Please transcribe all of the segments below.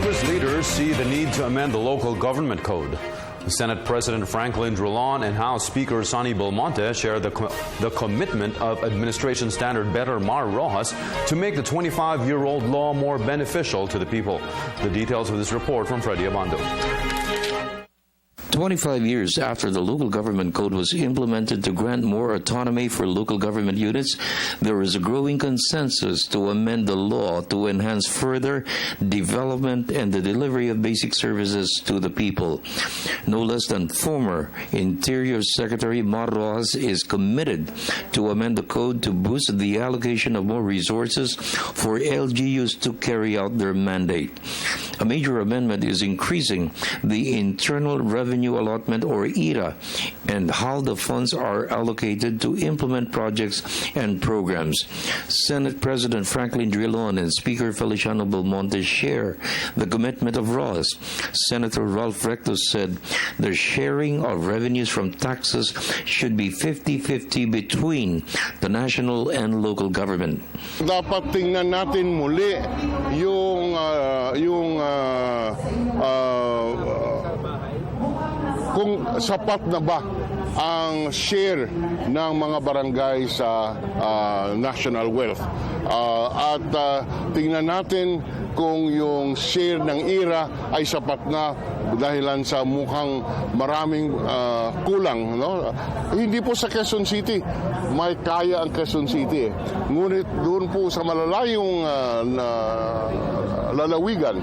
Congress leaders see the need to amend the local government code. Senate President Franklin Drilon and House Speaker Sonny Belmonte share the commitment of Administration Standard Better Mar Rojas to make the 25-year-old law more beneficial to the people. The details of this report from Freddie Abando. 25 years after the local government code was implemented to grant more autonomy for local government units, there is a growing consensus to amend the law to enhance further development and the delivery of basic services to the people. No less than former Interior Secretary Mar Rojas is committed to amend the code to boost the allocation of more resources for LGUs to carry out their mandate. A major amendment is increasing the Internal Revenue Allotment, or IRA, and how the funds are allocated to implement projects and programs. Senate President Franklin Drilon and Speaker Feliciano Belmonte share the commitment of Rojas. Senator Ralph Recto said the sharing of revenues from taxes should be 50-50 between the national and local government. Dapat tingnan natin muli yung kung sapat na ba ang share ng mga barangay sa national wealth. At tingnan natin kung yung share ng IRA ay sapat na dahilan sa mukhang maraming kulang. No? Hindi po sa Quezon City, may kaya ang Quezon City. Ngunit doon po sa malalayong lalawigan,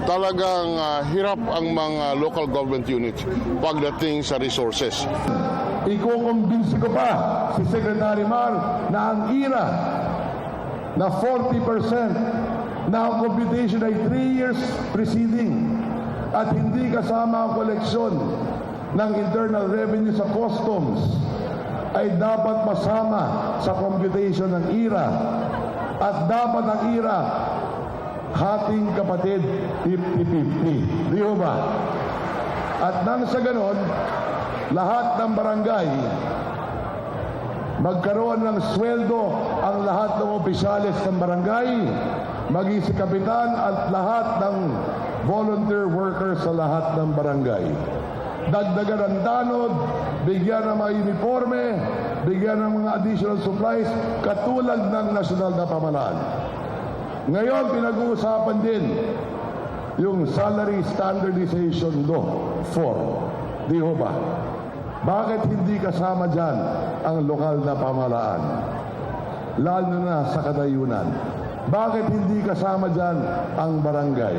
talagang hirap ang mga local government units pagdating sa resources. Ikukumbinsi ko pa si Secretary Mar na ang IRA na 40% na ang computation ay 3 years preceding at hindi kasama ang koleksyon ng internal revenue sa customs ay dapat masama sa computation ng IRA at dapat ang IRA hating kapatid 50-50. Di ba? At nang sa ganon, lahat ng barangay magkaroon ng sweldo ang lahat ng opisyales ng barangay, maging si kapitan at lahat ng volunteer workers sa lahat ng barangay. Dagdagan ang tanod, bigyan ng mga uniforme, bigyan ng mga additional supplies katulad ng nasyonal na pamahalaan. Ngayon, pinag-uusapan din yung Salary Standardization Law 4. Di ho ba? Bakit hindi kasama dyan ang lokal na pamahalaan? Lalo na sa kadayunan. Bakit hindi kasama dyan ang barangay?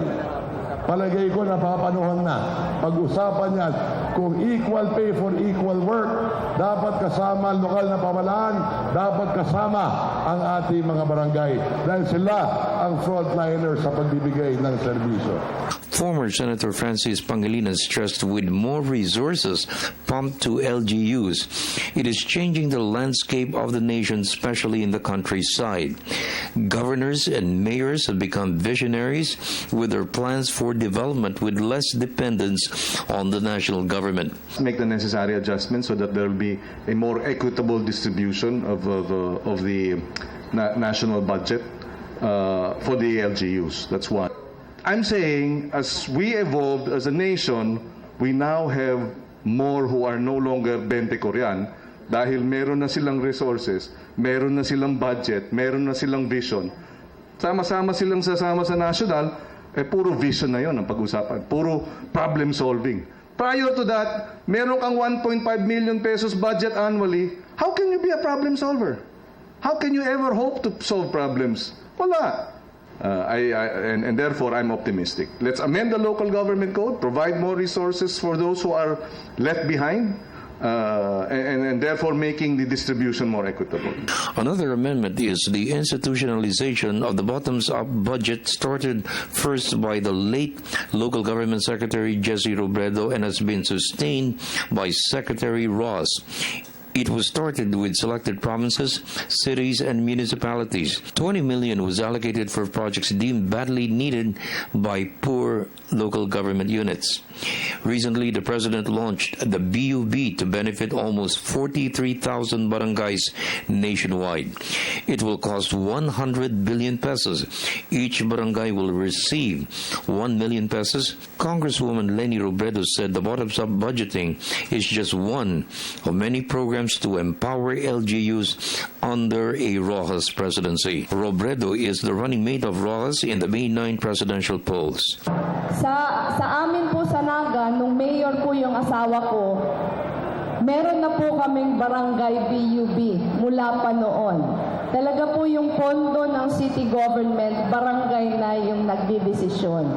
Palagay ko napapanuhan na. Pag-usapan yan, kung equal pay for equal work, dapat kasama ang lokal na pamahalaan, dapat kasama ang ating mga barangay dahil sila ang frontliner sa pagbibigay ng serbisyo. Former Senator Francis Pangilinan stressed with more resources pumped to LGUs, it is changing the landscape of the nation, especially in the countryside. Governors and mayors have become visionaries with their plans for development with less dependence on the national government. Make the necessary adjustments so that there will be a more equitable distribution of the national budget for the LGUs. That's one. I'm saying as we evolved as a nation, we now have more who are no longer 20 Korean dahil meron na silang resources, meron na silang budget, meron na silang vision. Sama-sama silang sasama sa national, puro vision na yon ang pag-usapan. Puro problem solving. Prior to that, meron kang 1.5 million pesos budget annually. How can you be a problem solver? How can you ever hope to solve problems? Wala. And therefore, I'm optimistic. Let's amend the local government code, provide more resources for those who are left behind, and therefore making the distribution more equitable. Another amendment is the institutionalization of the bottoms-up budget started first by the late local government secretary Jesse Robredo and has been sustained by Secretary Ross. It was started with selected provinces, cities, and municipalities. 20 million was allocated for projects deemed badly needed by poor local government units. Recently, the President launched the BUB to benefit almost 43,000 barangays nationwide. It will cost 100 billion pesos. Each barangay will receive 1 million pesos. Congresswoman Leni Robredo said the bottom-up budgeting is just one of many programs to empower LGUs under a Rojas presidency. Robredo is the running mate of Rojas in the May 9 presidential polls. Sa amin po sa Naga, nung mayor po yung asawa ko, meron na po kaming barangay BUB mula pa noon. Talaga po yung pondo ng city government, barangay na yung nagdidesisyon.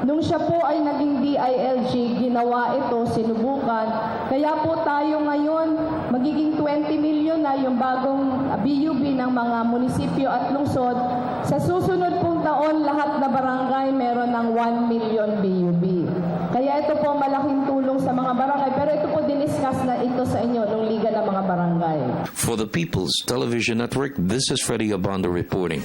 Nung siya po ay naging DILG, ginawa ito, sinubukan. Kaya po tayo ngayon, magiging 20 million na yung bagong BUB ng mga munisipyo at lungsod. Sa susunod pong taon, lahat na barangay meron ng 1 million BUB. Kaya ito po malaking tulong sa mga barangay. Pero ito po diniscuss na ito sa inyo ng Liga ng mga Barangay. For the People's Television Network, this is Freddie Abando reporting.